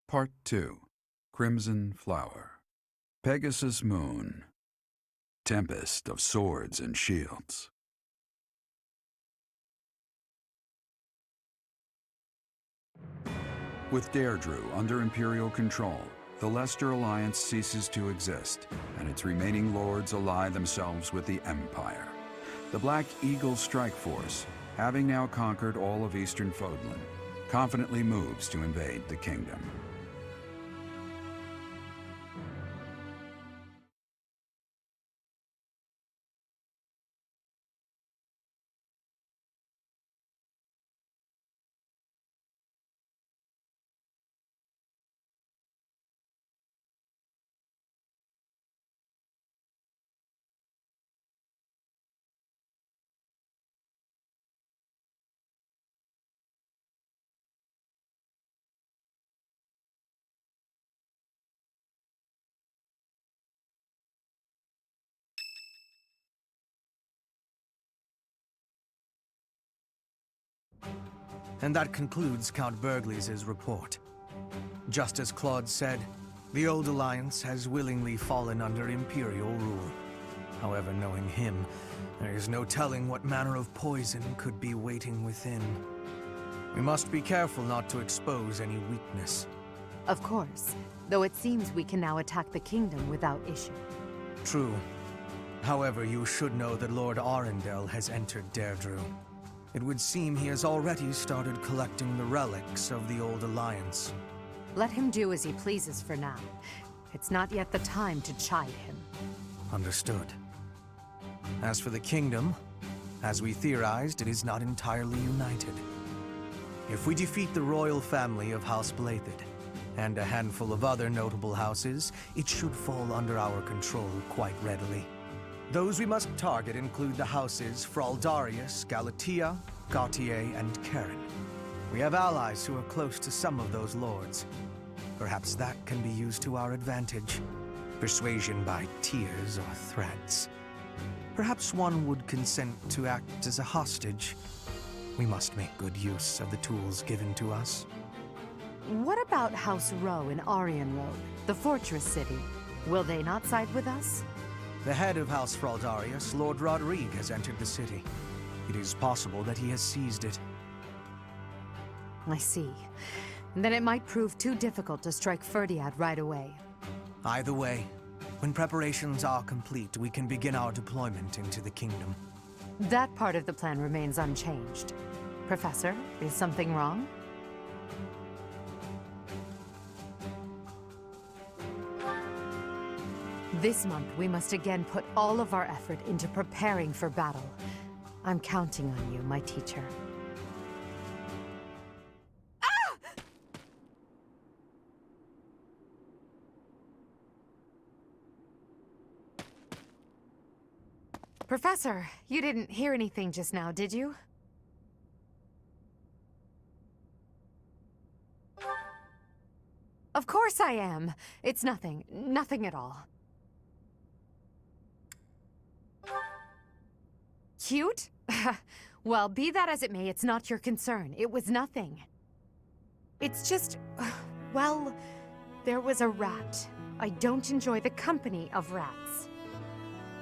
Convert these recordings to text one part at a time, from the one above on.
Part 2. Crimson Flower. Pegasus Moon. Tempest of Swords and Shields. With Deirdre under Imperial control, the Leicester Alliance ceases to exist, and its remaining lords ally themselves with the Empire. The Black Eagle Strike Force, having now conquered all of Eastern Fodlan, confidently moves to invade the kingdom. And that concludes Count Burghley's report. Just as Claude said, the old Alliance has willingly fallen under Imperial rule. However, knowing him, there is no telling what manner of poison could be waiting within. We must be careful not to expose any weakness. Of course, though it seems we can now attack the kingdom without issue. True. However, you should know that Lord Arundel has entered Deirdre. It would seem he has already started collecting the relics of the old Alliance. Let him do as he pleases for now. It's not yet the time to chide him. Understood. As for the kingdom, as we theorized, it is not entirely united. If we defeat the royal family of House Blathed, and a handful of other notable houses, it should fall under our control quite readily. Those we must target include the houses Fraldarius, Galatea, Gautier, and Karen. We have allies who are close to some of those lords. Perhaps that can be used to our advantage. Persuasion by tears or threats. Perhaps one would consent to act as a hostage. We must make good use of the tools given to us. What about House Row in Aryan Road, the fortress city? Will they not side with us? The head of House Fraldarius, Lord Rodrigue, has entered the city. It is possible that he has seized it. I see. Then it might prove too difficult to strike Ferdiad right away. Either way, when preparations are complete, we can begin our deployment into the kingdom. That part of the plan remains unchanged. Professor, is something wrong? This month, we must again put all of our effort into preparing for battle. I'm counting on you, my teacher. Ah! Professor, you didn't hear anything just now, did you? Of course I am. It's nothing. Nothing at all. Cute? Well, be that as it may, it's not your concern. It was nothing. It's just... well, there was a rat. I don't enjoy the company of rats.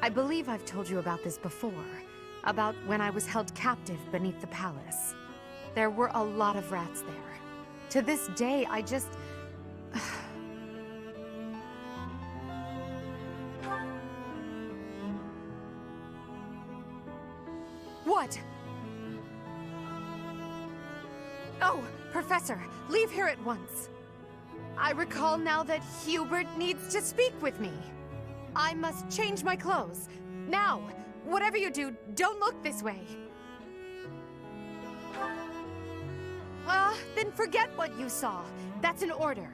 I believe I've told you about this before. About when I was held captive beneath the palace. There were a lot of rats there. To this day, I just... What? Oh, Professor, leave here at once. I recall now that Hubert needs to speak with me. I must change my clothes. Now, whatever you do, don't look this way. Then forget what you saw. That's an order.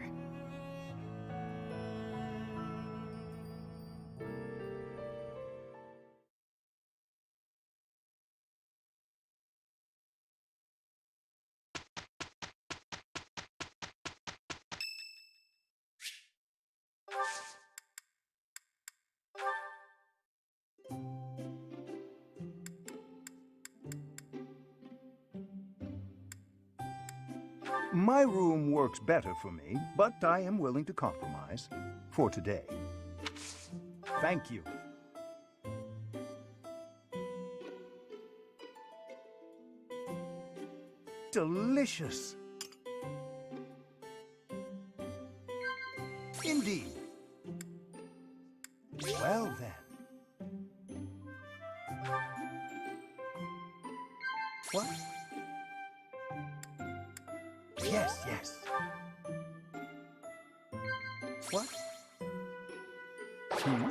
My room works better for me, but I am willing to compromise. For today. Thank you. Delicious. Indeed. Well then. What? Yes, yes. What? Hmm?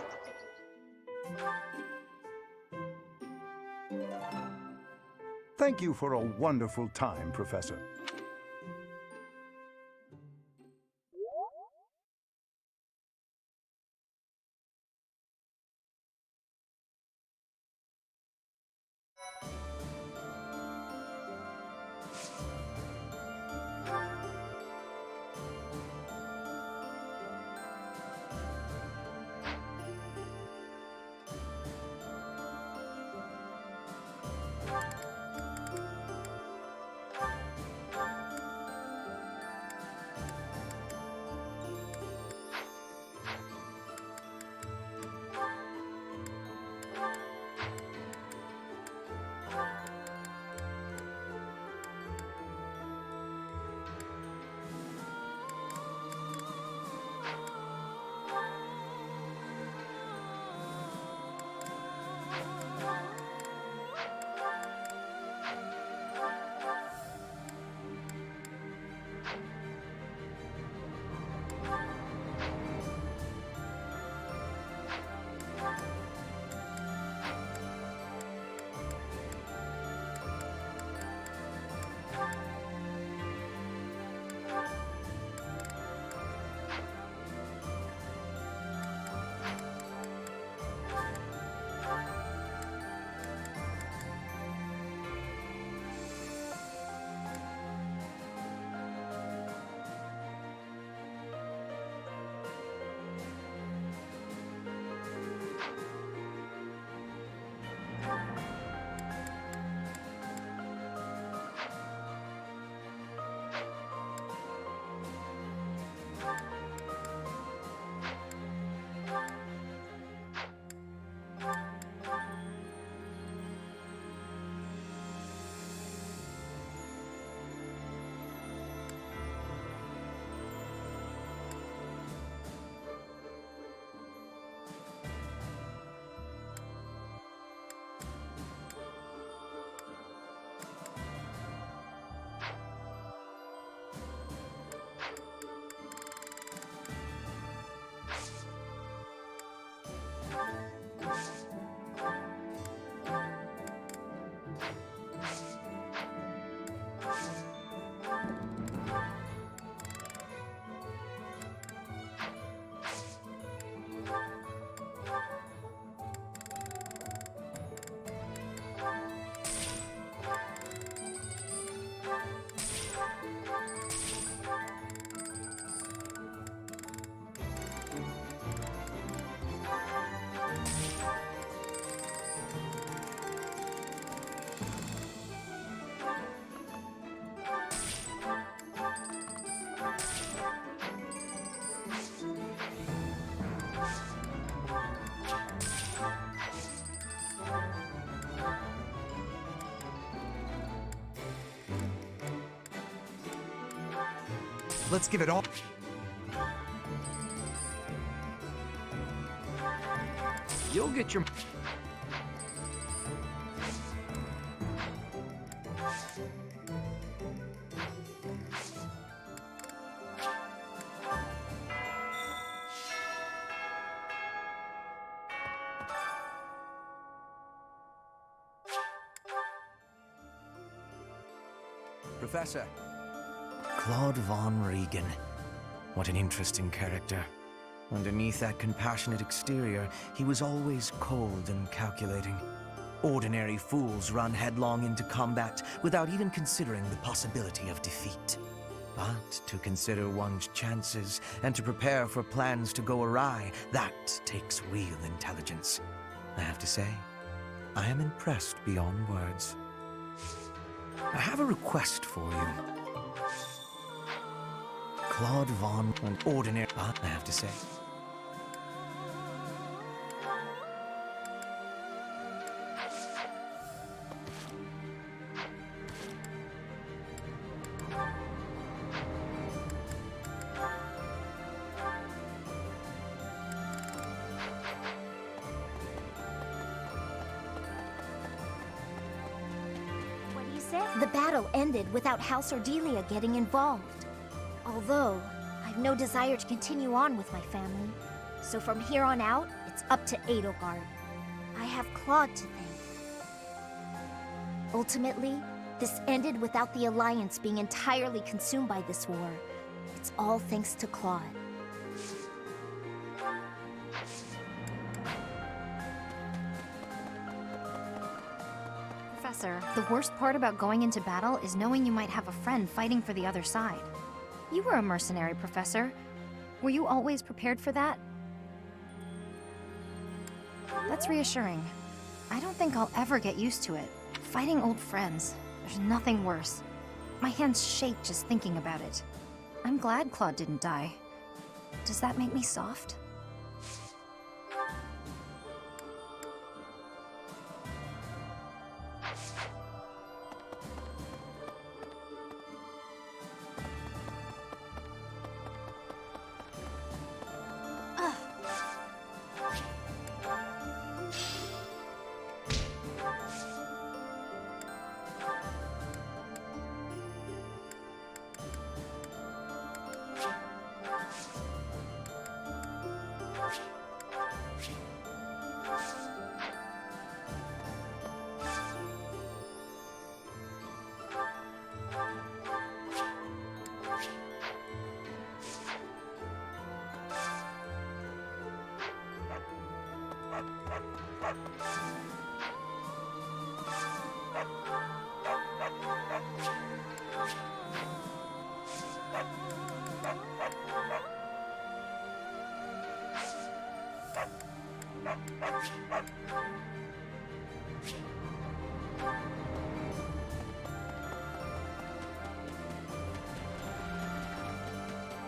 Thank you for a wonderful time, Professor. Let's give it all. You'll get your... Professor. Claude von Regan. What an interesting character. Underneath that compassionate exterior, he was always cold and calculating. Ordinary fools run headlong into combat without even considering the possibility of defeat. But to consider one's chances and to prepare for plans to go awry, that takes real intelligence. I have to say, I am impressed beyond words. I have a request for you. Claude Von, an ordinary, I have to say. What do you say? The battle ended without House Ordelia getting involved. Although, I've no desire to continue on with my family. So from here on out, it's up to Edelgard. I have Claude to thank. Ultimately, this ended without the Alliance being entirely consumed by this war. It's all thanks to Claude. Professor, the worst part about going into battle is knowing you might have a friend fighting for the other side. You were a mercenary, Professor. Were you always prepared for that? That's reassuring. I don't think I'll ever get used to it. Fighting old friends. There's nothing worse. My hands shake just thinking about it. I'm glad Claude didn't die. Does that make me soft?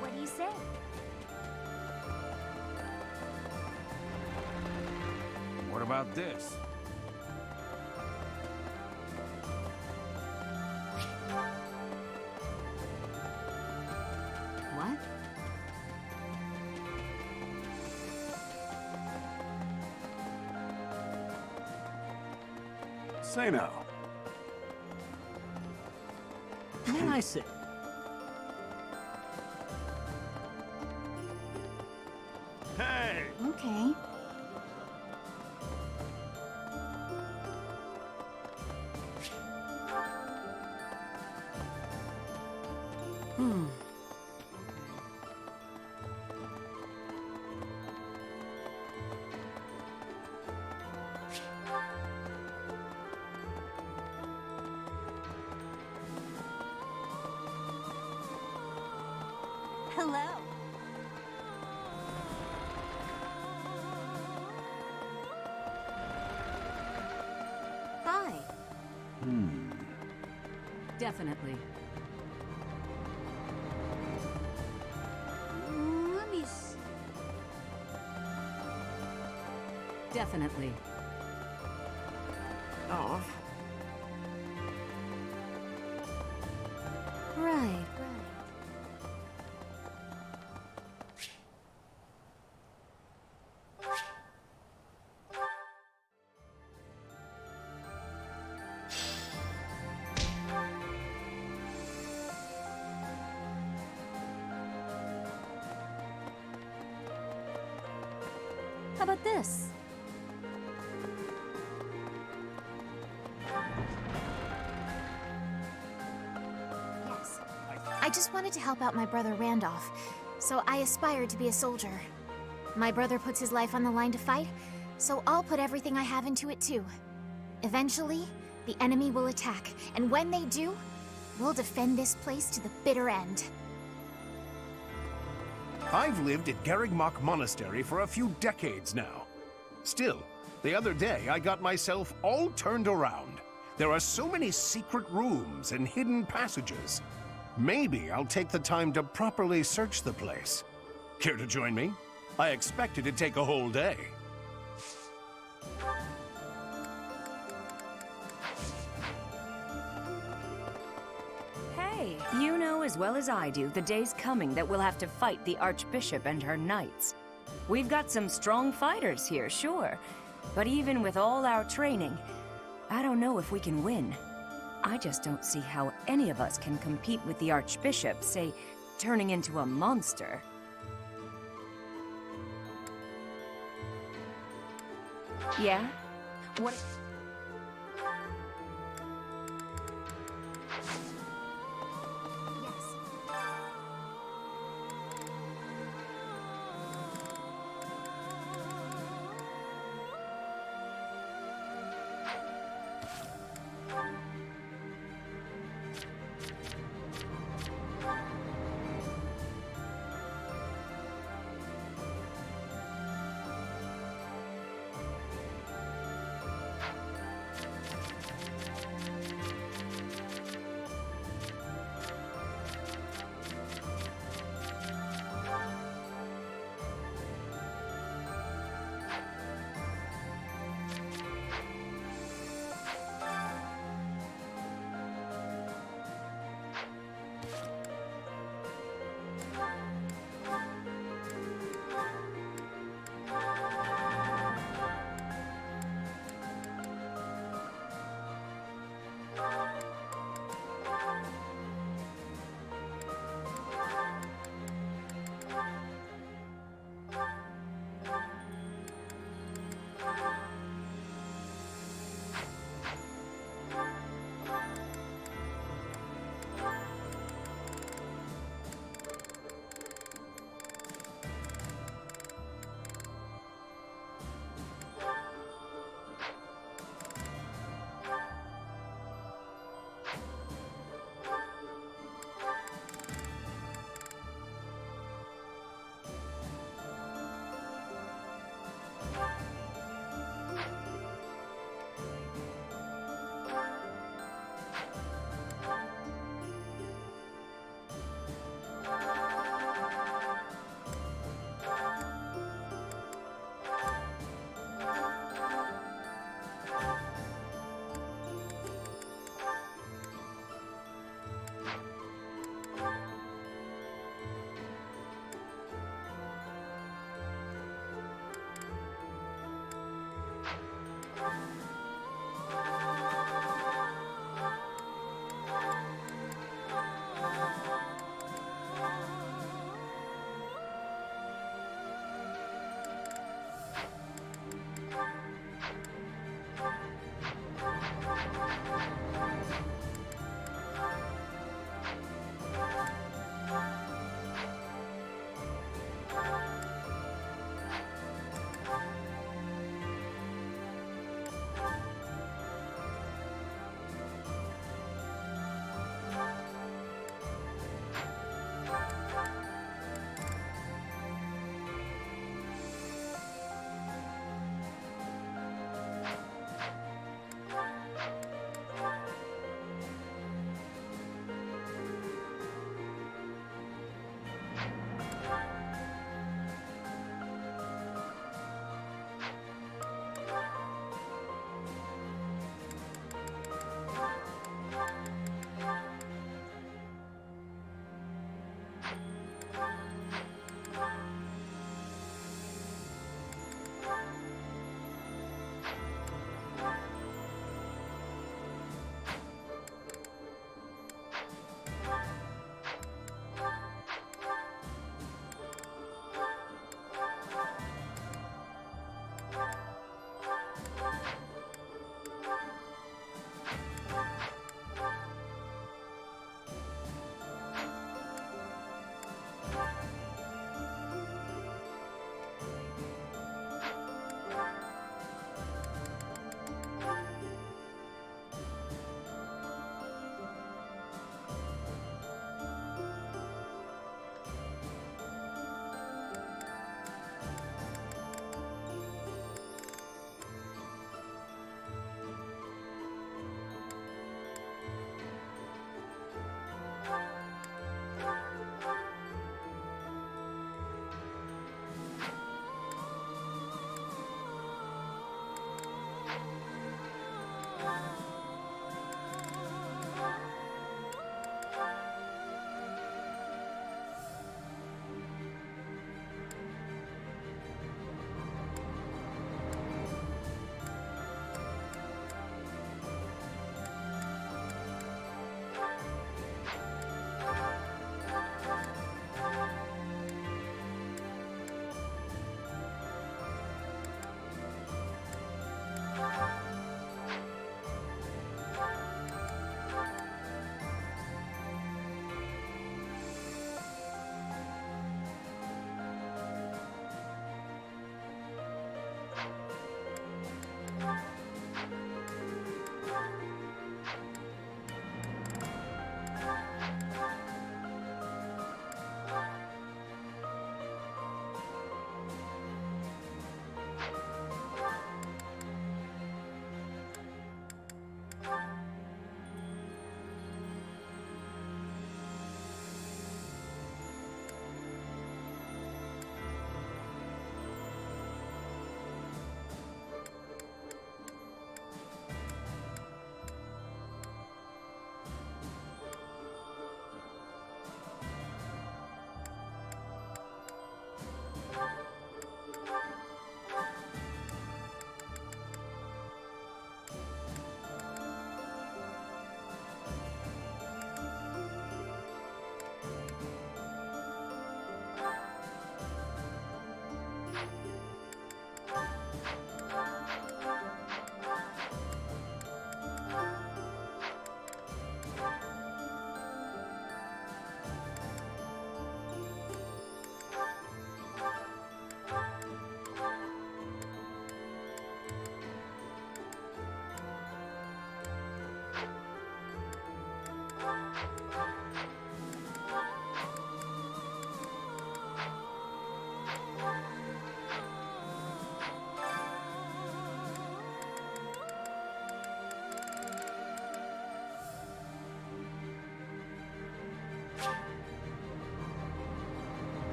What do you say? What about this? What? Say now. Can I sit? Hey! Okay. Hello. Hi. Definitely. Let me see. Definitely. Oh. Right. How about this? Yes. I just wanted to help out my brother Randolph, so I aspired to be a soldier. My brother puts his life on the line to fight, so I'll put everything I have into it too. Eventually, the enemy will attack, and when they do, we'll defend this place to the bitter end. I've lived at Garrigmach Monastery for a few decades now. Still, the other day I got myself all turned around. There are so many secret rooms and hidden passages. Maybe I'll take the time to properly search the place. Care to join me? I expected to take a whole day. Hey, you know as well as I do the day's coming that we'll have to fight the Archbishop and her knights. We've got some strong fighters here, sure. But even with all our training, I don't know if we can win. I just don't see how any of us can compete with the Archbishop, say, turning into a monster. Yeah? What? Yes.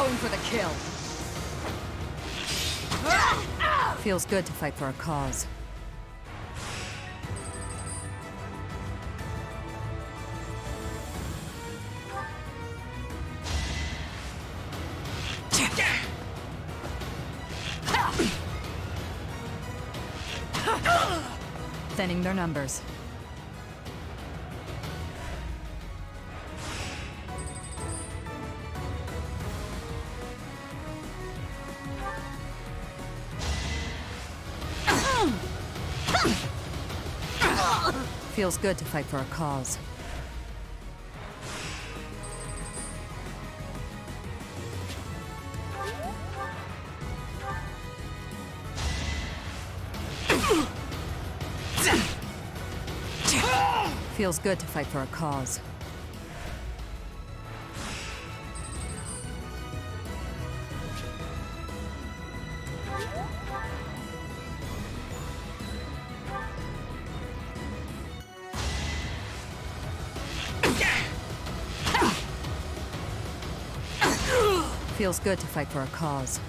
going for the kill. Feels good to fight for a cause. Thinning their numbers. Feels good to fight for a cause. Feels good to fight for a cause. Feels good to fight for a cause.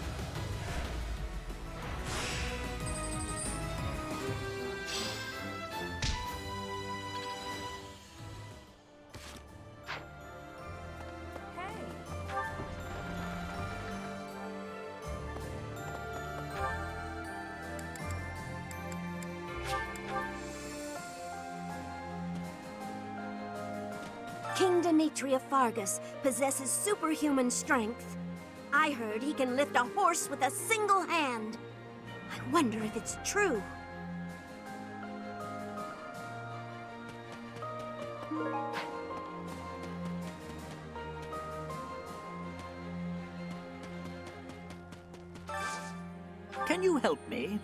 King Demetria Fargus possesses superhuman strength. I heard he can lift a horse with a single hand. I wonder if it's true. Can you help me?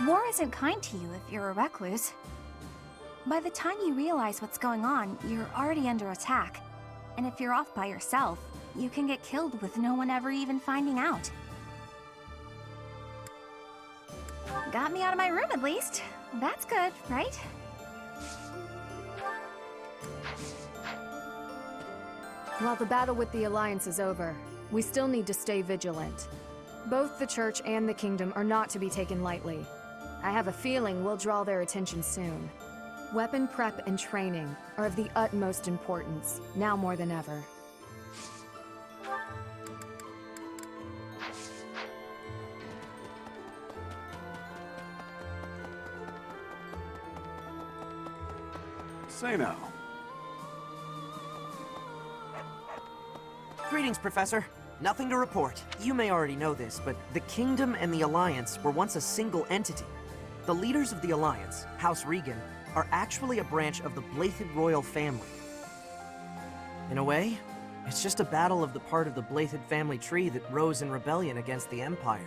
War isn't kind to you if you're a recluse. By the time you realize what's going on, you're already under attack. And if you're off by yourself, you can get killed with no one ever even finding out. Got me out of my room at least. That's good, right? While the battle with the Alliance is over, we still need to stay vigilant. Both the Church and the Kingdom are not to be taken lightly. I have a feeling we'll draw their attention soon. Weapon prep and training are of the utmost importance, now more than ever. Say now. Greetings, Professor. Nothing to report. You may already know this, but the Kingdom and the Alliance were once a single entity. The leaders of the Alliance, House Regan, are actually a branch of the Blythed royal family. In a way, it's just a battle of the part of the Blythed family tree that rose in rebellion against the Empire.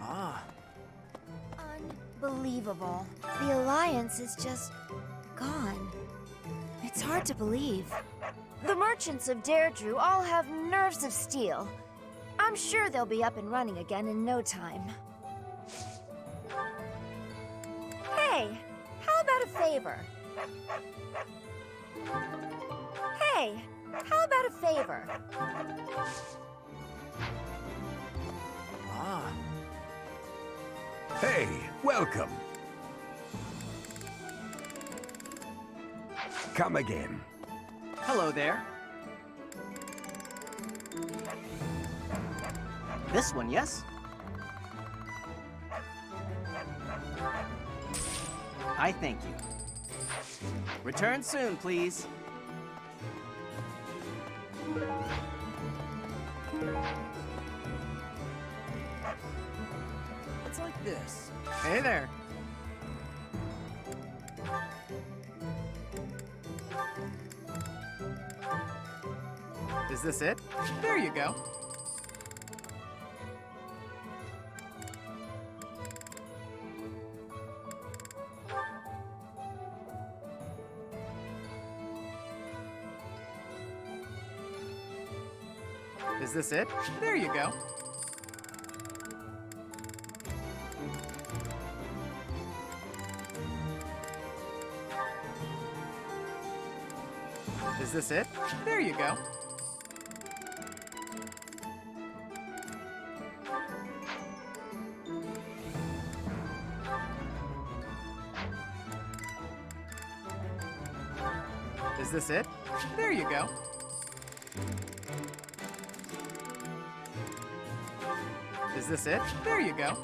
Ah. Unbelievable. The Alliance is just gone. It's hard to believe. The merchants of Deirdre all have nerves of steel. I'm sure they'll be up and running again in no time. Hey, how about a favor? Hey, how about a favor? Ah. Hey, welcome. Come again. Hello there. This one, yes? I thank you. Return soon, please. It's like this. Hey there. Is this it? There you go. Is this it? There you go. Is this it? There you go. Is this it? There you go. Is this it? There you go.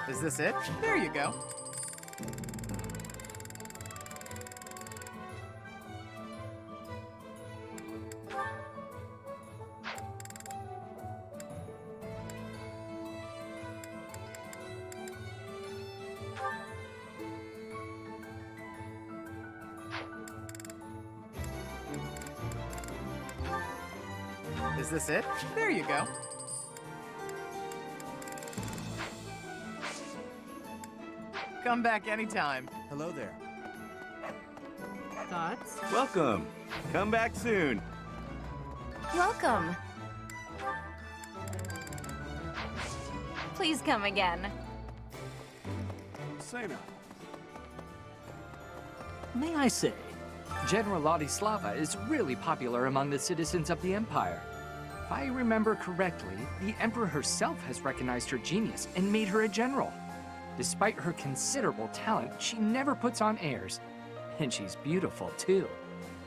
Is this it? There you go. Is this it? There you go. Come back anytime. Hello there. Thoughts? Welcome. Come back soon. Welcome. Please come again. Say no. May I say, General Ladislava is really popular among the citizens of the Empire. If I remember correctly, the Emperor herself has recognized her genius and made her a general. Despite her considerable talent, she never puts on airs. And she's beautiful, too.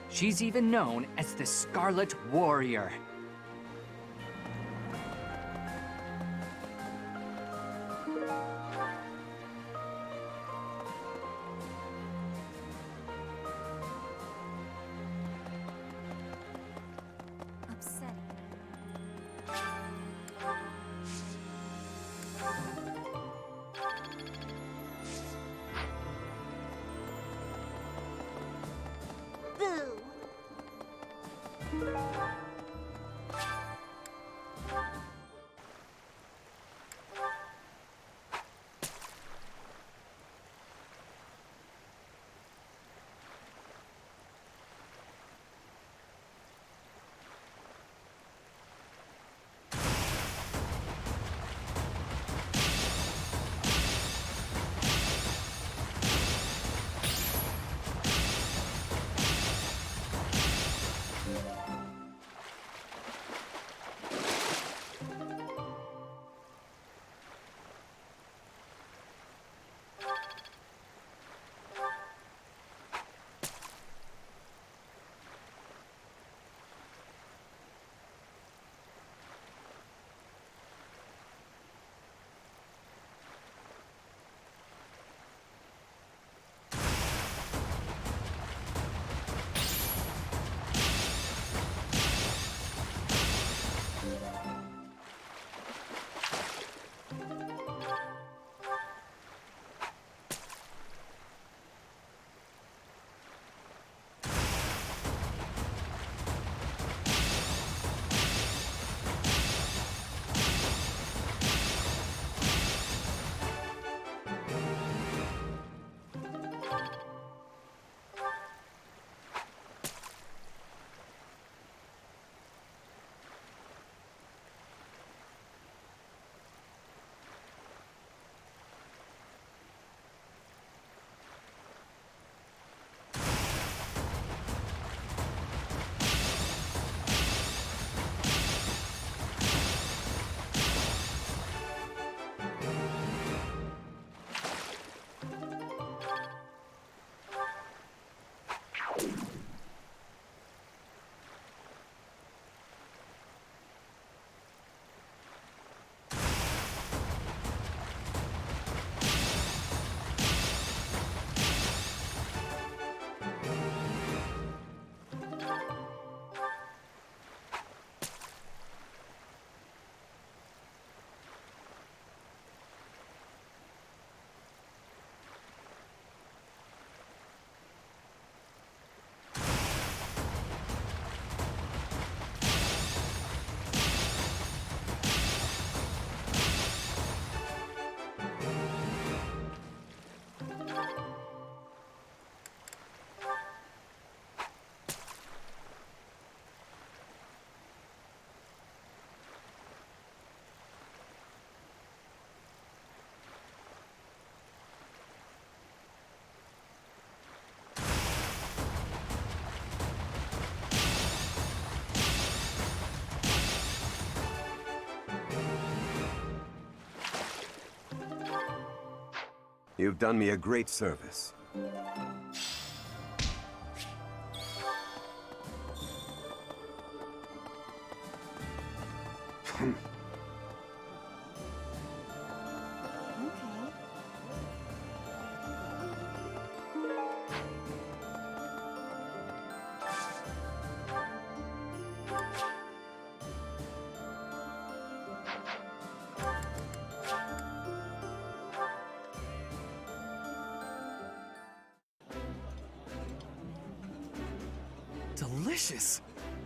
She's even known as the Scarlet Warrior. Upsetting. Boo! You've done me a great service. Delicious!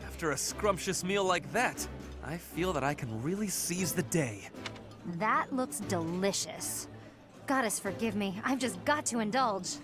After a scrumptious meal like that, I feel that I can really seize the day. That looks delicious. Goddess forgive me, I've just got to indulge.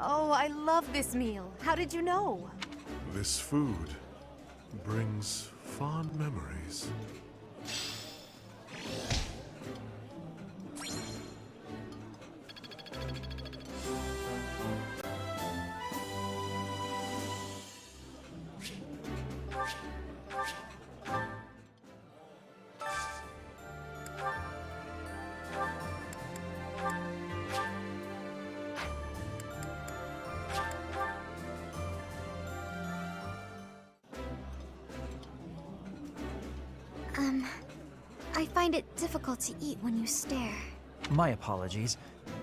Oh, I love this meal. How did you know? This food brings fond memories. I find it difficult to eat when you stare. My apologies.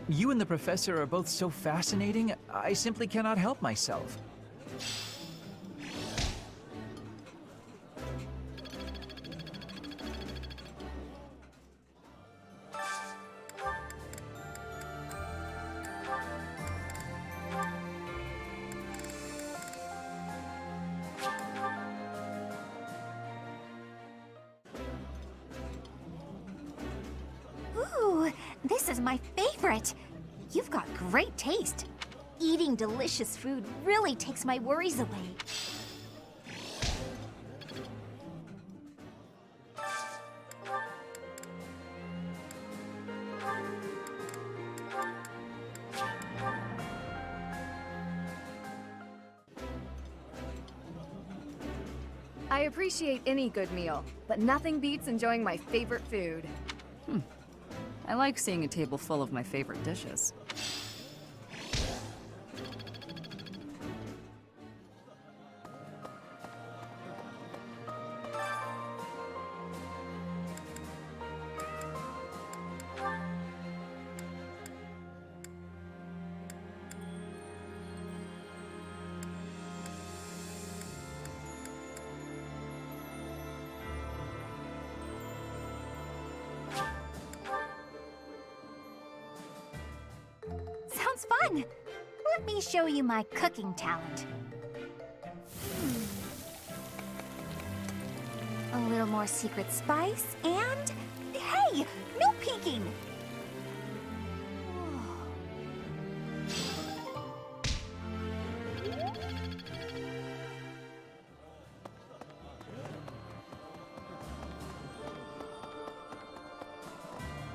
You and the professor are both so fascinating, I simply cannot help myself. Ooh, this is my favorite. You've got great taste. Eating delicious food really takes my worries away. I appreciate any good meal, but nothing beats enjoying my favorite food. I like seeing a table full of my favorite dishes. Sounds fun! Let me show you my cooking talent. A little more secret spice, and... Hey! No peeking!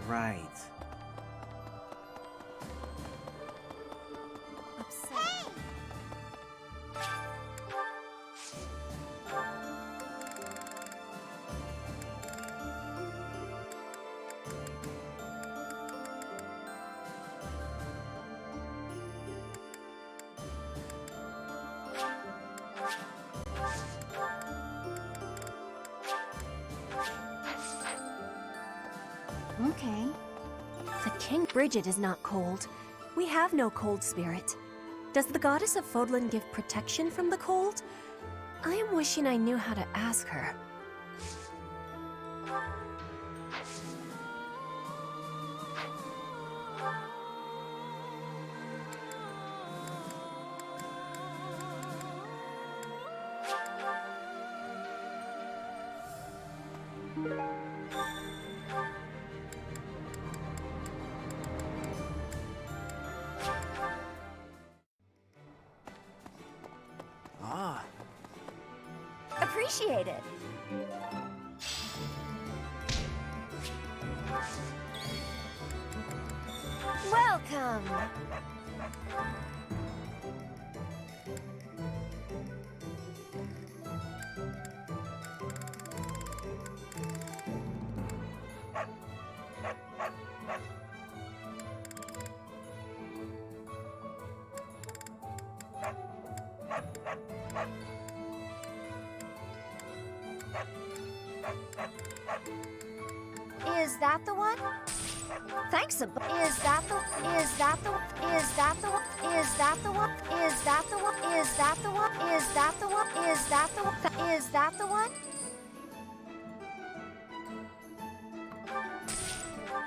Right. Okay. The King Bridget is not cold. We have no cold spirit. Does the goddess of Fodlan give protection from the cold? I am wishing I knew how to ask her. appreciate it. Welcome! Is that the one? Thanks a bunch. Is that the one? Is that the one? Is that the one? Is that the one? Is that the one? Is that the one? Is that the one? Is that the one? Is that the one?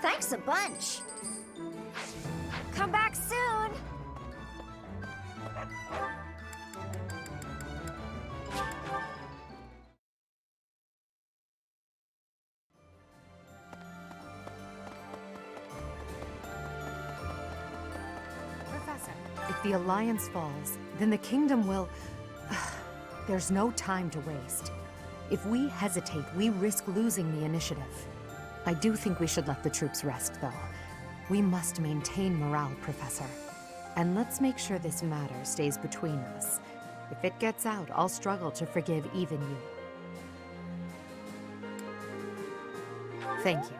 Thanks a bunch. Come back soon. Professor, if the Alliance falls, then the Kingdom will... There's no time to waste. If we hesitate, we risk losing the initiative. I do think we should let the troops rest, though. We must maintain morale, Professor. And let's make sure this matter stays between us. If it gets out, I'll struggle to forgive even you. Thank you.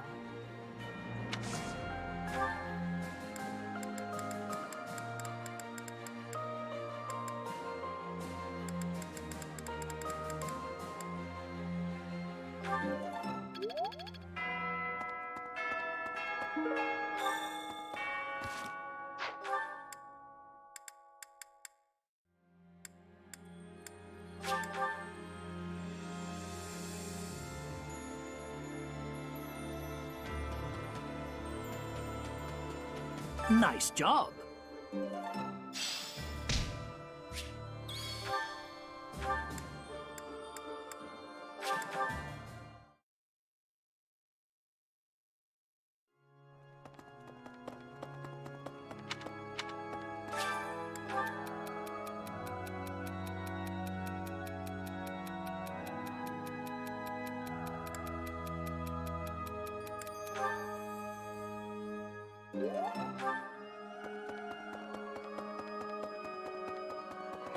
Nice job.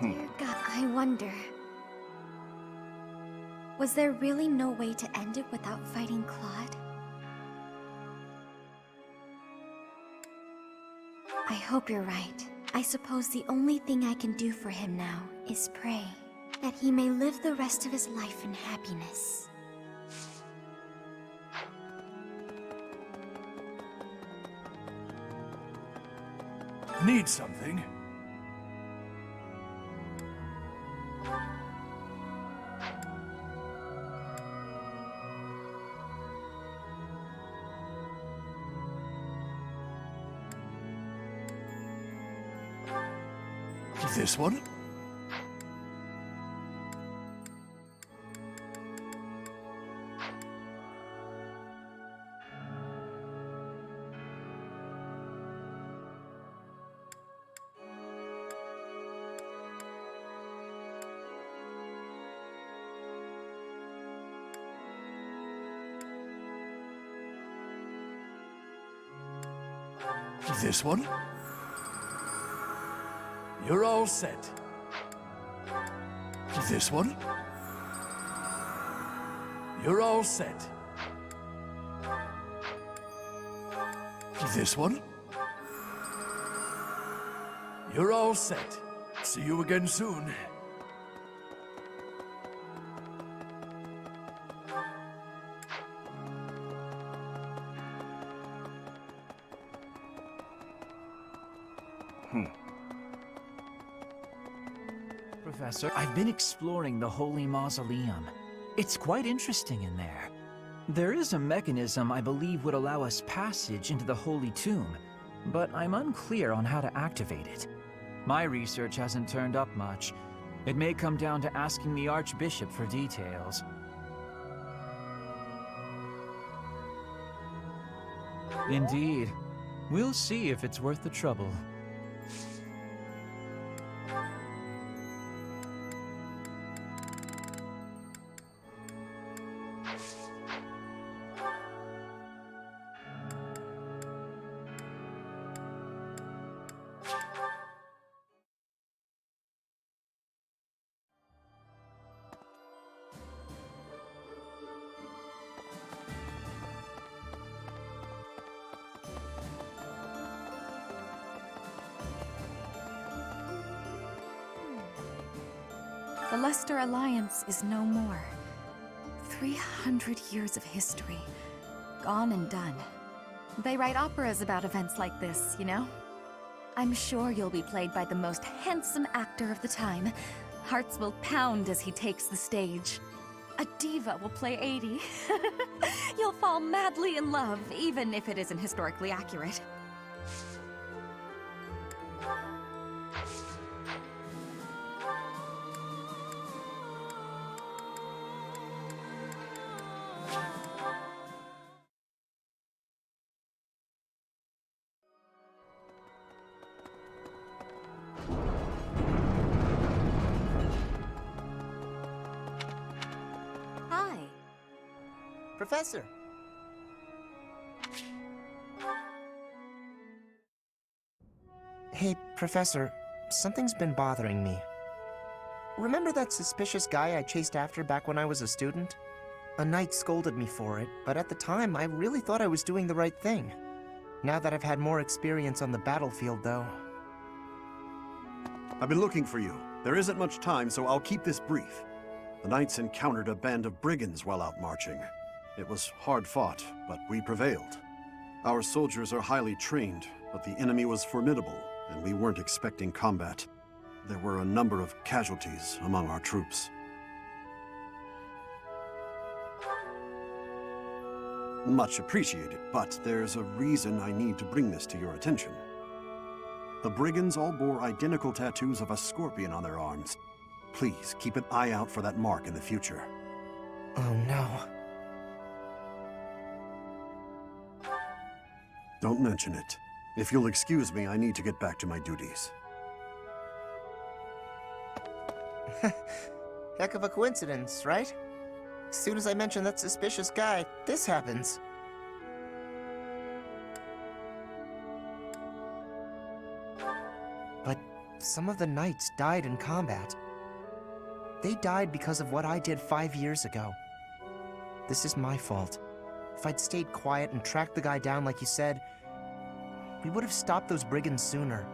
Dear God, I wonder... Was there really no way to end it without fighting Claude? I hope you're right. I suppose the only thing I can do for him now is pray that he may live the rest of his life in happiness. Need something? This one? This one? You're all set. This one? You're all set. This one? You're all set. See you again soon. Professor, I've been exploring the Holy Mausoleum. It's quite interesting in there. There is a mechanism I believe would allow us passage into the Holy Tomb, but I'm unclear on how to activate it. My research hasn't turned up much. It may come down to asking the Archbishop for details. Indeed. We'll see if it's worth the trouble. Leicester Alliance is no more. 300 years of history, gone and done. They write operas about events like this, you know? I'm sure you'll be played by the most handsome actor of the time. Hearts will pound as he takes the stage. A diva will play 80. You'll fall madly in love, even if it isn't historically accurate. Hi. Professor. Hey, Professor. Something's been bothering me. Remember that suspicious guy I chased after back when I was a student? A knight scolded me for it, but at the time I really thought I was doing the right thing. Now that I've had more experience on the battlefield, though... I've been looking for you. There isn't much time, so I'll keep this brief. The knights encountered a band of brigands while out marching. It was hard fought, but we prevailed. Our soldiers are highly trained, but the enemy was formidable, and we weren't expecting combat. There were a number of casualties among our troops. Much appreciated, but there's a reason I need to bring this to your attention. The brigands all bore identical tattoos of a scorpion on their arms. Please, keep an eye out for that mark in the future. Oh no. Don't mention it. If you'll excuse me, I need to get back to my duties. Heck of a coincidence, right? As soon as I mention that suspicious guy, this happens. But some of the knights died in combat. They died because of what I did 5 years ago. This is my fault. If I'd stayed quiet and tracked the guy down like you said, we would have stopped those brigands sooner,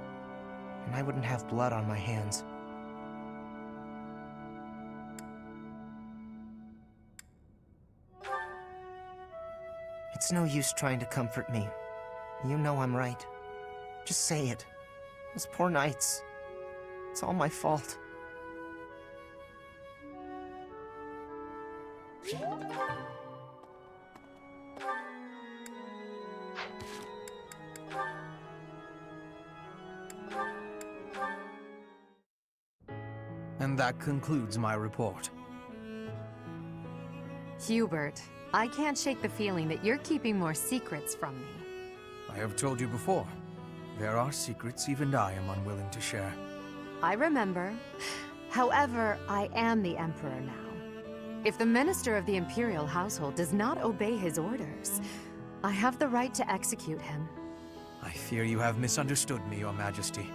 and I wouldn't have blood on my hands. It's no use trying to comfort me. You know I'm right. Just say it. Those poor knights. It's all my fault. And that concludes my report. Hubert, I can't shake the feeling that you're keeping more secrets from me. I have told you before. There are secrets even I am unwilling to share. I remember. However, I am the Emperor now. If the Minister of the Imperial Household does not obey his orders, I have the right to execute him. I fear you have misunderstood me, Your Majesty.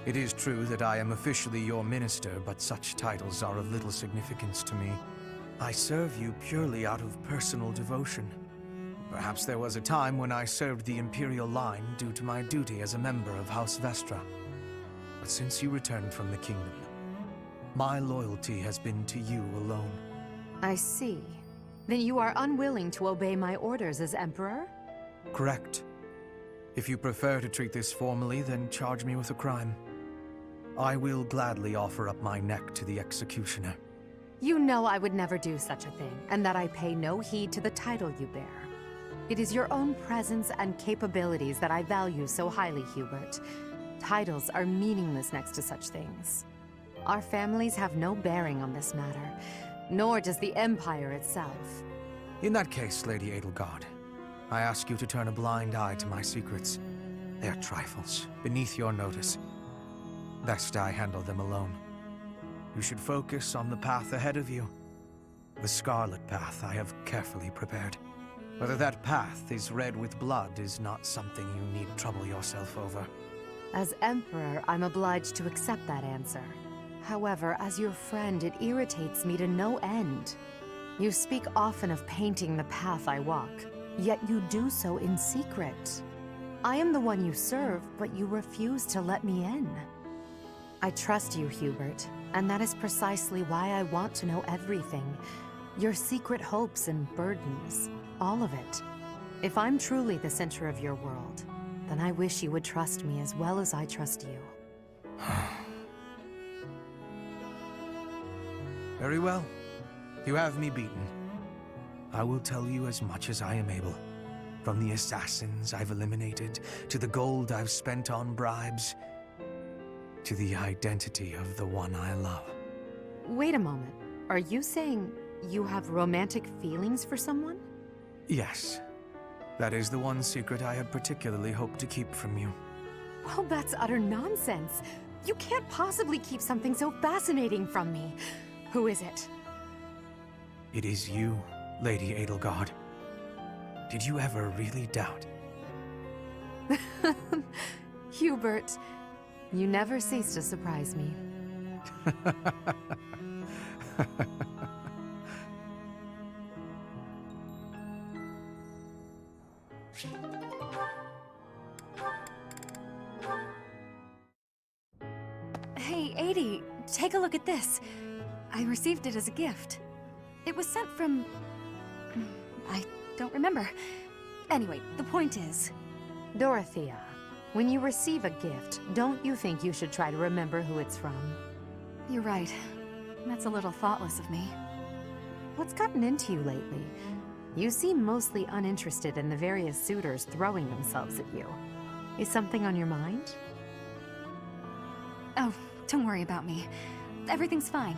It is true that I am officially your minister, but such titles are of little significance to me. I serve you purely out of personal devotion. Perhaps there was a time when I served the Imperial line due to my duty as a member of House Vestra. But since you returned from the kingdom, my loyalty has been to you alone. I see. Then you are unwilling to obey my orders as Emperor? Correct. If you prefer to treat this formally, then charge me with a crime. I will gladly offer up my neck to the executioner. You know I would never do such a thing, and that I pay no heed to the title you bear. It is your own presence and capabilities that I value so highly, Hubert. Titles are meaningless next to such things. Our families have no bearing on this matter, nor does the Empire itself. In that case, Lady Edelgard, I ask you to turn a blind eye to my secrets. They are trifles, beneath your notice. Best I handle them alone. You should focus on the path ahead of you. The Scarlet Path I have carefully prepared. Whether that path is red with blood is not something you need trouble yourself over. As Emperor, I'm obliged to accept that answer. However, as your friend, it irritates me to no end. You speak often of painting the path I walk, yet you do so in secret. I am the one you serve, but you refuse to let me in. I trust you, Hubert, And that is precisely why I want to know everything. Your secret hopes and burdens. All of it. If I'm truly the center of your world, then I wish you would trust me as well as I trust you. Very well. You have me beaten. I will tell you as much as I am able. From the assassins I've eliminated, to the gold I've spent on bribes, to the identity of the one I love. Wait a moment. Are you saying you have romantic feelings for someone? Yes. That is the one secret I had particularly hoped to keep from you. Well, that's utter nonsense. You can't possibly keep something so fascinating from me. Who is it? It is you, Lady Edelgard. Did you ever really doubt? Hubert, you never cease to surprise me. Hey, Adie, take a look at this. I received it as a gift. It was sent from... I don't remember. Anyway, the point is... Dorothea, when you receive a gift, don't you think you should try to remember who it's from? You're right. That's a little thoughtless of me. What's gotten into you lately? You seem mostly uninterested in the various suitors throwing themselves at you. Is something on your mind? Oh, don't worry about me. Everything's fine.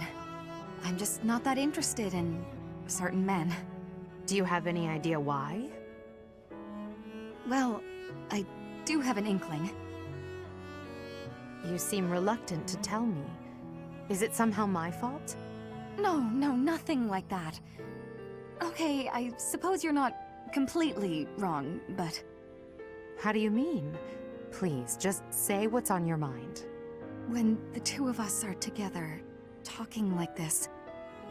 I'm just not that interested in certain men. Do you have any idea why? Well, I do have an inkling. You seem reluctant to tell me. Is it somehow my fault? No, nothing like that. Okay, I suppose you're not completely wrong, but... How do you mean? Please, just say what's on your mind. When the two of us are together, talking like this,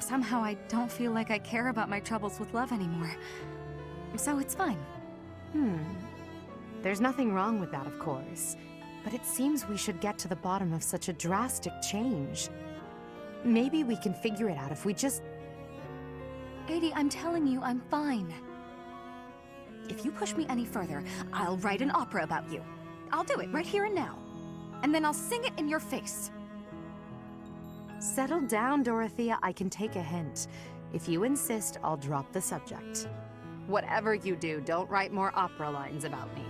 somehow I don't feel like I care about my troubles with love anymore. So it's fine. There's nothing wrong with that, of course. But it seems we should get to the bottom of such a drastic change. Maybe we can figure it out if we just... Adie, I'm telling you, I'm fine. If you push me any further, I'll write an opera about you. I'll do it right here and now. And then I'll sing it in your face. Settle down, Dorothea. I can take a hint. If you insist, I'll drop the subject. Whatever you do, don't write more opera lines about me.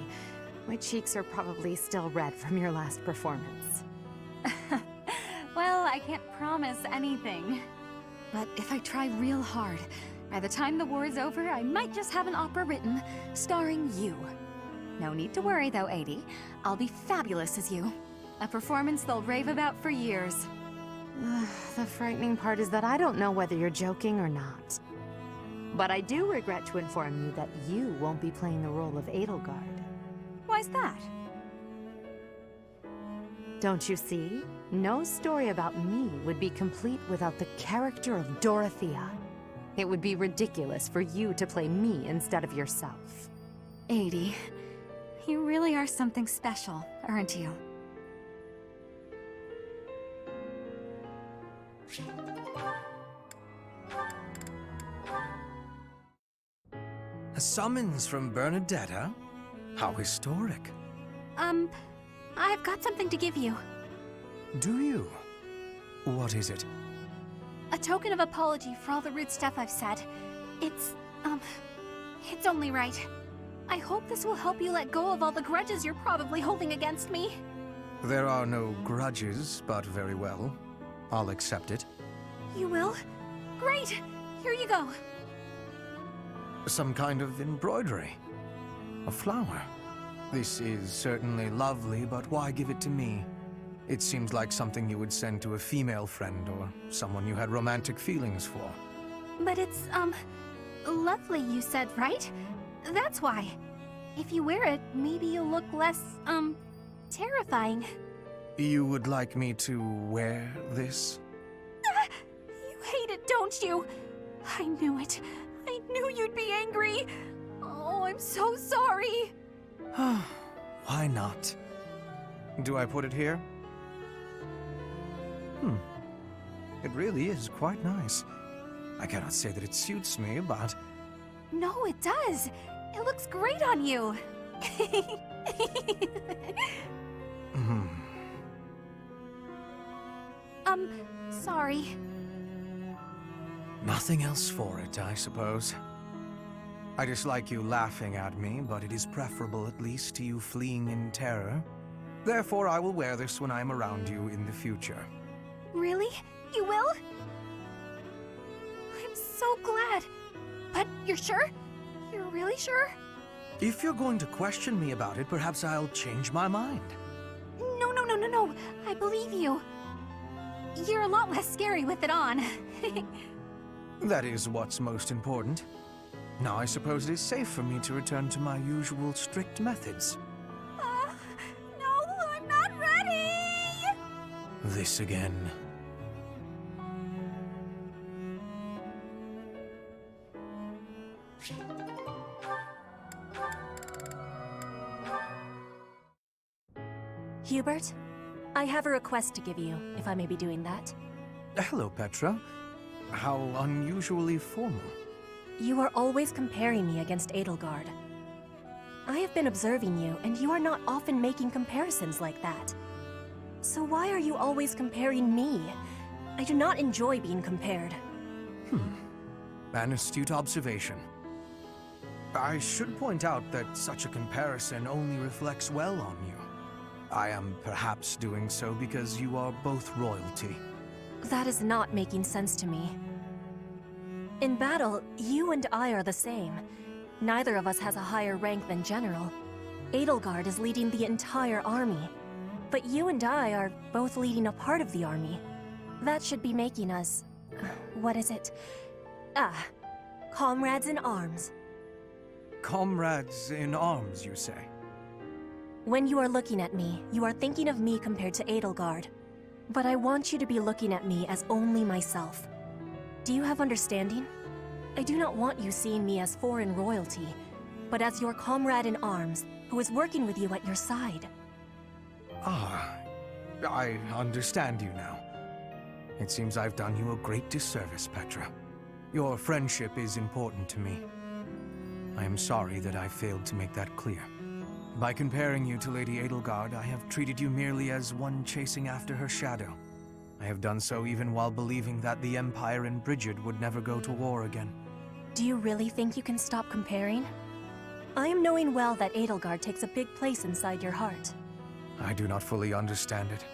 My cheeks are probably still red from your last performance. Well, I can't promise anything. But if I try real hard, by the time the war is over, I might just have an opera written, starring you. No need to worry though, Adie. I'll be fabulous as you. A performance they'll rave about for years. The frightening part is that I don't know whether you're joking or not. But I do regret to inform you that you won't be playing the role of Edelgard. Why's that? Don't you see? No story about me would be complete without the character of Dorothea. It would be ridiculous for you to play me instead of yourself. Adie, you really are something special, aren't you? A summons from Bernadetta? How historic. I've got something to give you. Do you? What is it? A token of apology for all the rude stuff I've said. It's only right. I hope this will help you let go of all the grudges you're probably holding against me. There are no grudges, but very well. I'll accept it. You will? Great! Here you go. Some kind of embroidery. A flower. This is certainly lovely, but why give it to me? It seems like something you would send to a female friend or someone you had romantic feelings for. But it's, lovely, you said, right? That's why. If you wear it, maybe you'll look less, terrifying. You would like me to wear this? You hate it, don't you? I knew it. I knew you'd be angry. Oh, I'm so sorry. Why not? Do I put it here? It really is quite nice. I cannot say that it suits me, but... No, it does. It looks great on you. Sorry. Nothing else for it, I suppose. I dislike you laughing at me, but it is preferable at least to you fleeing in terror. Therefore, I will wear this when I am around you in the future. Really? You will? I'm so glad. But you're sure? You're really sure? If you're going to question me about it, perhaps I'll change my mind. No. I believe you. You're a lot less scary with it on. That is what's most important. Now I suppose it is safe for me to return to my usual strict methods. No, I'm not ready! This again. Hubert, I have a request to give you, if I may be doing that. Hello, Petra. How unusually formal. You are always comparing me against Edelgard. I have been observing you, and you are not often making comparisons like that. So why are you always comparing me? I do not enjoy being compared. An astute observation. I should point out that such a comparison only reflects well on you. I am perhaps doing so because you are both royalty. That is not making sense to me. In battle, you and I are the same. Neither of us has a higher rank than general. Edelgard is leading the entire army. But you and I are both leading a part of the army. That should be making us... what is it? Comrades in arms. Comrades in arms, you say? When you are looking at me, you are thinking of me compared to Edelgard. But I want you to be looking at me as only myself. Do you have understanding? I do not want you seeing me as foreign royalty, but as your comrade in arms, who is working with you at your side. I understand you now. It seems I've done you a great disservice, Petra. Your friendship is important to me. I am sorry that I failed to make that clear. By comparing you to Lady Edelgard, I have treated you merely as one chasing after her shadow. I have done so even while believing that the Empire and Brigid would never go to war again. Do you really think you can stop comparing? I am knowing well that Edelgard takes a big place inside your heart. I do not fully understand it.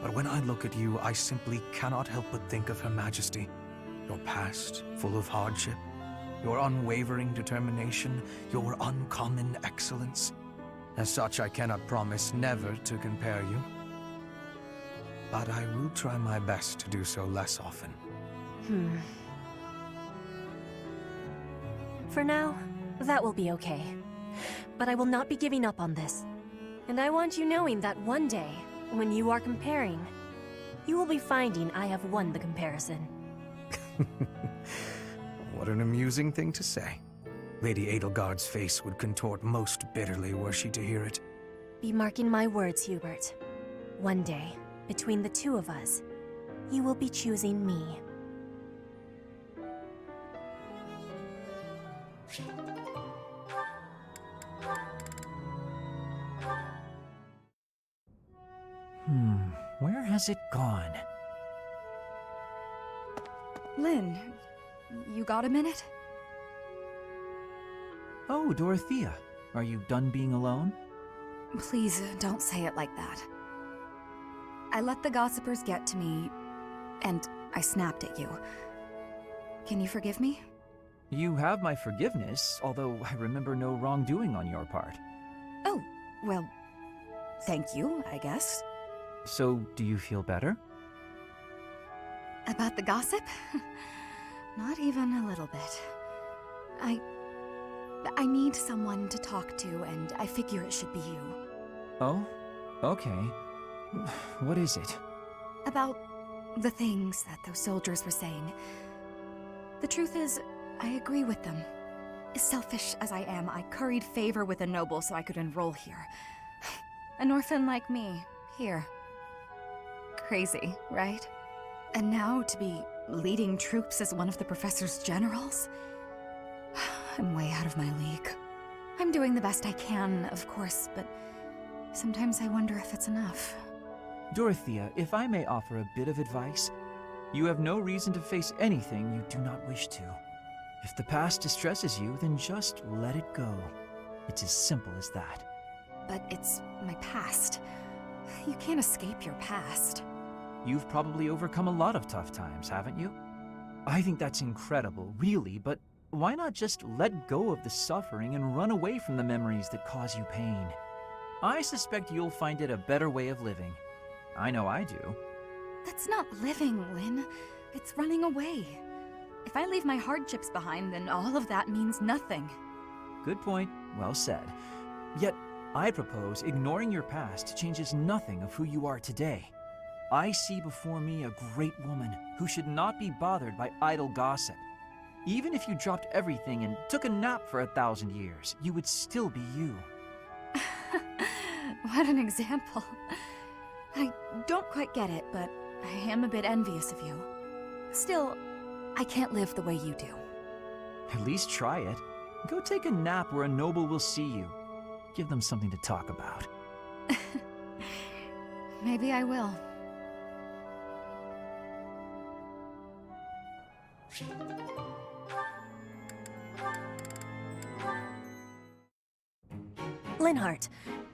But when I look at you, I simply cannot help but think of Her Majesty. Your past, full of hardship, your unwavering determination, your uncommon excellence. As such, I cannot promise never to compare you. But I will try my best to do so less often. For now, that will be okay. But I will not be giving up on this. And I want you knowing that one day, when you are comparing, you will be finding I have won the comparison. What an amusing thing to say. Lady Edelgard's face would contort most bitterly were she to hear it. Be marking my words, Hubert. One day, between the two of us, you will be choosing me. Where has it gone? Lynn, you got a minute? Oh, Dorothea. Are you done being alone? Please, don't say it like that. I let the gossipers get to me, and I snapped at you. Can you forgive me? You have my forgiveness, although I remember no wrongdoing on your part. Oh, well, thank you, I guess. So, do you feel better? About the gossip? Not even a little bit. I need someone to talk to, and I figure it should be you. Oh? Okay. What is it? About the things that those soldiers were saying. The truth is, I agree with them. As selfish as I am, I curried favor with a noble so I could enroll here. An orphan like me, here. Crazy, right? And now to be leading troops as one of the Professor's generals? I'm way out of my league. I'm doing the best I can, of course, but sometimes I wonder if it's enough. Dorothea, if I may offer a bit of advice, you have no reason to face anything you do not wish to. If the past distresses you, then just let it go. It's as simple as that. But it's my past. You can't escape your past. You've probably overcome a lot of tough times, haven't you? I think that's incredible, really, but why not just let go of the suffering and run away from the memories that cause you pain? I suspect you'll find it a better way of living. I know I do. That's not living, Lynn. It's running away. If I leave my hardships behind, then all of that means nothing. Good point. Well said. Yet, I propose ignoring your past changes nothing of who you are today. I see before me a great woman who should not be bothered by idle gossip. Even if you dropped everything and took a nap for 1,000 years, you would still be you. What an example. I don't quite get it, but I am a bit envious of you. Still, I can't live the way you do. At least try it. Go take a nap where a noble will see you. Give them something to talk about. Maybe I will. Linhardt,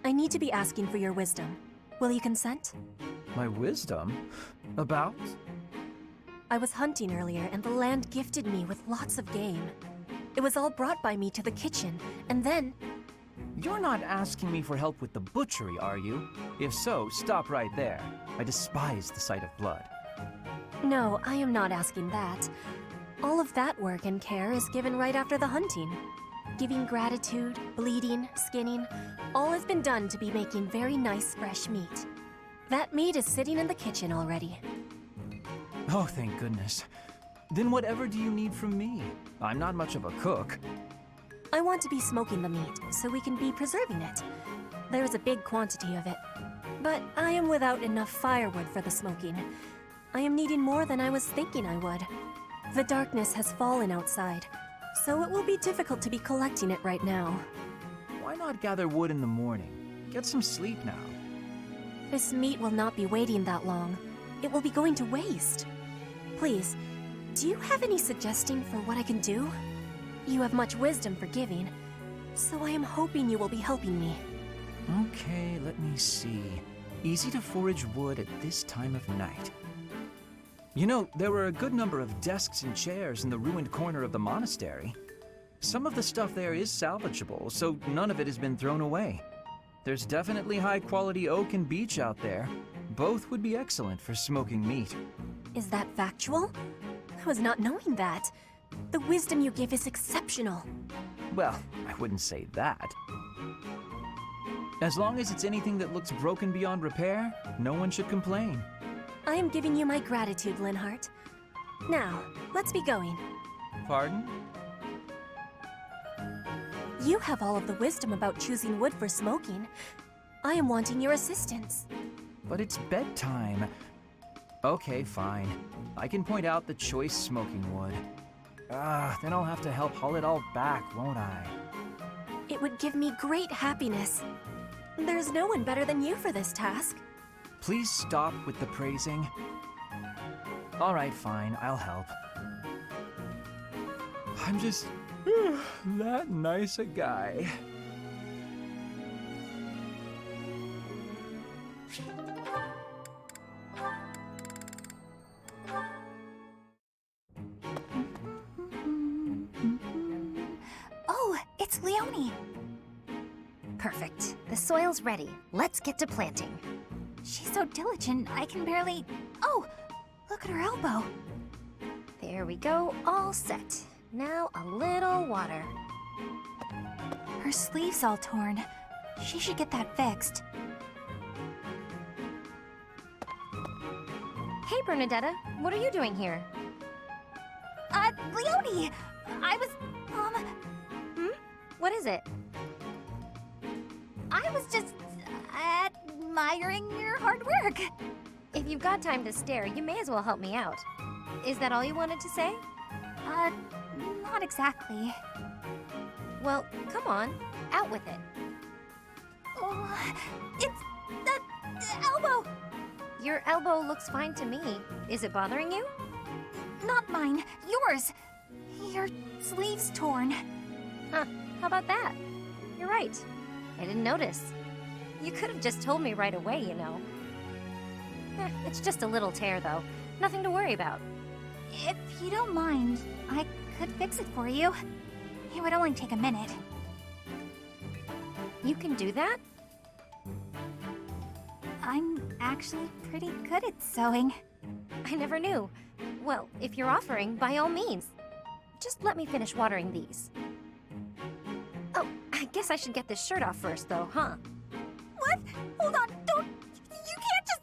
I need to be asking for your wisdom. Will you consent? My wisdom? About? I was hunting earlier and the land gifted me with lots of game. It was all brought by me to the kitchen, and then... You're not asking me for help with the butchery, are you? If so, stop right there. I despise the sight of blood. No, I am not asking that. All of that work and care is given right after the hunting. Giving gratitude, bleeding, skinning, all has been done to be making very nice fresh meat. That meat is sitting in the kitchen already. Oh, thank goodness. Then whatever do you need from me? I'm not much of a cook. I want to be smoking the meat, so we can be preserving it. There is a big quantity of it. But I am without enough firewood for the smoking. I am needing more than I was thinking I would. The darkness has fallen outside, so it will be difficult to be collecting it right now. Why not gather wood in the morning? Get some sleep now. This meat will not be waiting that long. It will be going to waste. Please, do you have any suggestion for what I can do? You have much wisdom for giving, so I am hoping you will be helping me. Okay, let me see. Easy to forage wood at this time of night. You know, there were a good number of desks and chairs in the ruined corner of the monastery. Some of the stuff there is salvageable, so none of it has been thrown away. There's definitely high-quality oak and beech out there. Both would be excellent for smoking meat. Is that factual? I was not knowing that. The wisdom you give is exceptional. Well, I wouldn't say that. As long as it's anything that looks broken beyond repair, no one should complain. I am giving you my gratitude, Linhardt. Now, let's be going. Pardon? You have all of the wisdom about choosing wood for smoking. I am wanting your assistance. But it's bedtime. Okay, fine. I can point out the choice smoking wood. Then I'll have to help haul it all back, won't I? It would give me great happiness. There's no one better than you for this task. Please stop with the praising. All right, fine, I'll help. I'm just that nice a guy. Oh, it's Leonie. Perfect. The soil's ready. Let's get to planting. She's so diligent, I can barely... Oh, look at her elbow. There we go, all set. Now a little water. Her sleeve's all torn. She should get that fixed. Hey, Bernadetta, what are you doing here? Leonie! I was, What is it? I was just admiring your hard work. If you've got time to stare, you may as well help me out. Is that all you wanted to say? Not exactly. Well, come on, out with it. Oh, it's the elbow! Your elbow looks fine to me. Is it bothering you? Not mine, yours. Your sleeve's torn. Huh, how about that? You're right. I didn't notice. You could have just told me right away, you know. It's just a little tear, though. Nothing to worry about. If you don't mind, I could fix it for you. It would only take a minute. You can do that? I'm actually pretty good at sewing. I never knew. Well, if you're offering, by all means. Just let me finish watering these. Oh, I guess I should get this shirt off first, though, huh? What? Hold on, don't... You can't just...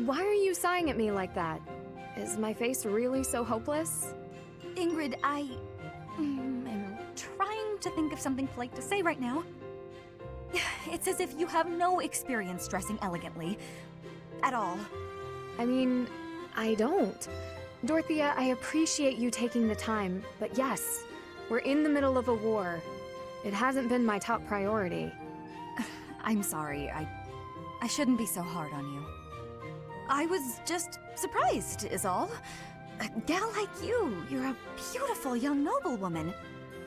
Why are you sighing at me like that? Is my face really so hopeless? Ingrid, I am trying to think of something polite to say right now. It's as if you have no experience dressing elegantly. At all. I mean, I don't. Dorothea, I appreciate you taking the time, but yes, we're in the middle of a war. It hasn't been my top priority. I'm sorry, I shouldn't be so hard on you. I was just surprised, is all. A gal like you're a beautiful young noblewoman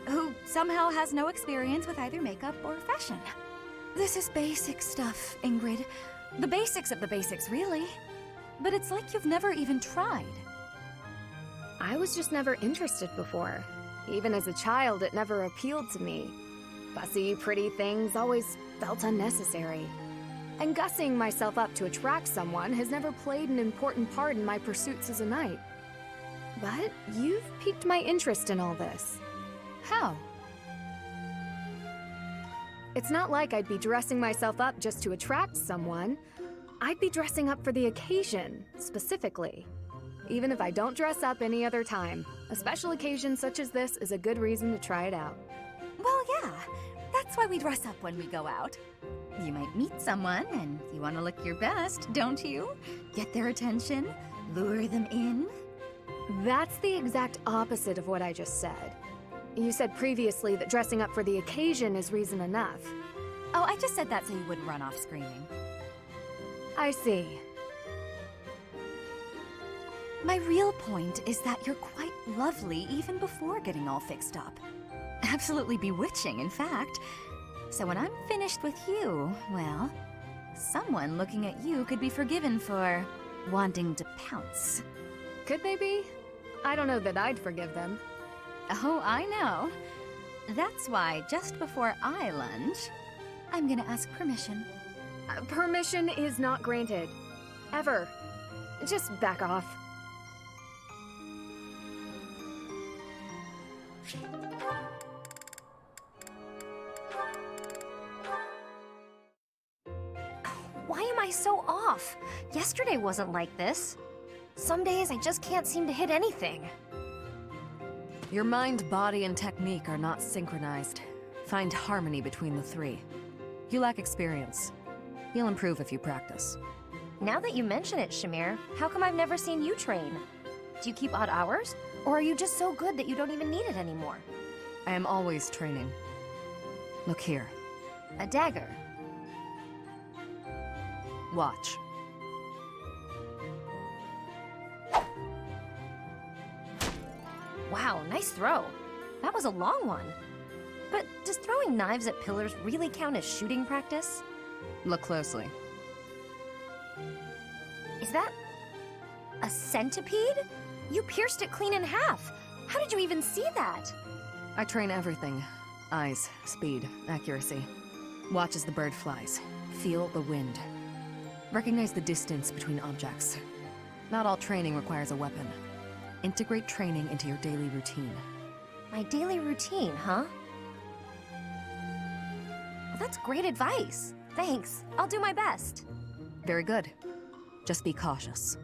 who somehow has no experience with either makeup or fashion. This is basic stuff, Ingrid. The basics of the basics, really. But it's like you've never even tried. I was just never interested before. Even as a child, it never appealed to me. Fussy, pretty things always felt unnecessary. And gussing myself up to attract someone has never played an important part in my pursuits as a knight. But you've piqued my interest in all this. How? It's not like I'd be dressing myself up just to attract someone. I'd be dressing up for the occasion, specifically. Even if I don't dress up any other time, a special occasion such as this is a good reason to try it out. Well, yeah. That's why we dress up when we go out. You might meet someone, and you want to look your best, don't you? Get their attention, lure them in. That's the exact opposite of what I just said. You said previously that dressing up for the occasion is reason enough. Oh, I just said that so you wouldn't run off screaming. I see. My real point is that you're quite lovely even before getting all fixed up. Absolutely bewitching, in fact. So when I'm finished with you, well, someone looking at you could be forgiven for wanting to pounce. Could they be? I don't know that I'd forgive them. Oh, I know. That's why just before I lunge, I'm gonna ask permission. Permission is not granted. Ever. Just back off. Why am I so off? Yesterday wasn't like this. Some days I just can't seem to hit anything. Your mind, body, and technique are not synchronized. Find harmony between the three. You lack experience. You'll improve if you practice. Now that you mention it, Shamir, how come I've never seen you train? Do you keep odd hours? Or are you just so good that you don't even need it anymore? I am always training. Look here. A dagger. Watch. Wow, nice throw. That was a long one. But does throwing knives at pillars really count as shooting practice? Look closely. Is that a centipede? You pierced it clean in half. How did you even see that? I train everything. Eyes, speed, accuracy. Watch as the bird flies. Feel the wind. Recognize the distance between objects. Not all training requires a weapon. Integrate training into your daily routine. My daily routine, huh? Well, that's great advice. Thanks. I'll do my best. Very good. Just be cautious.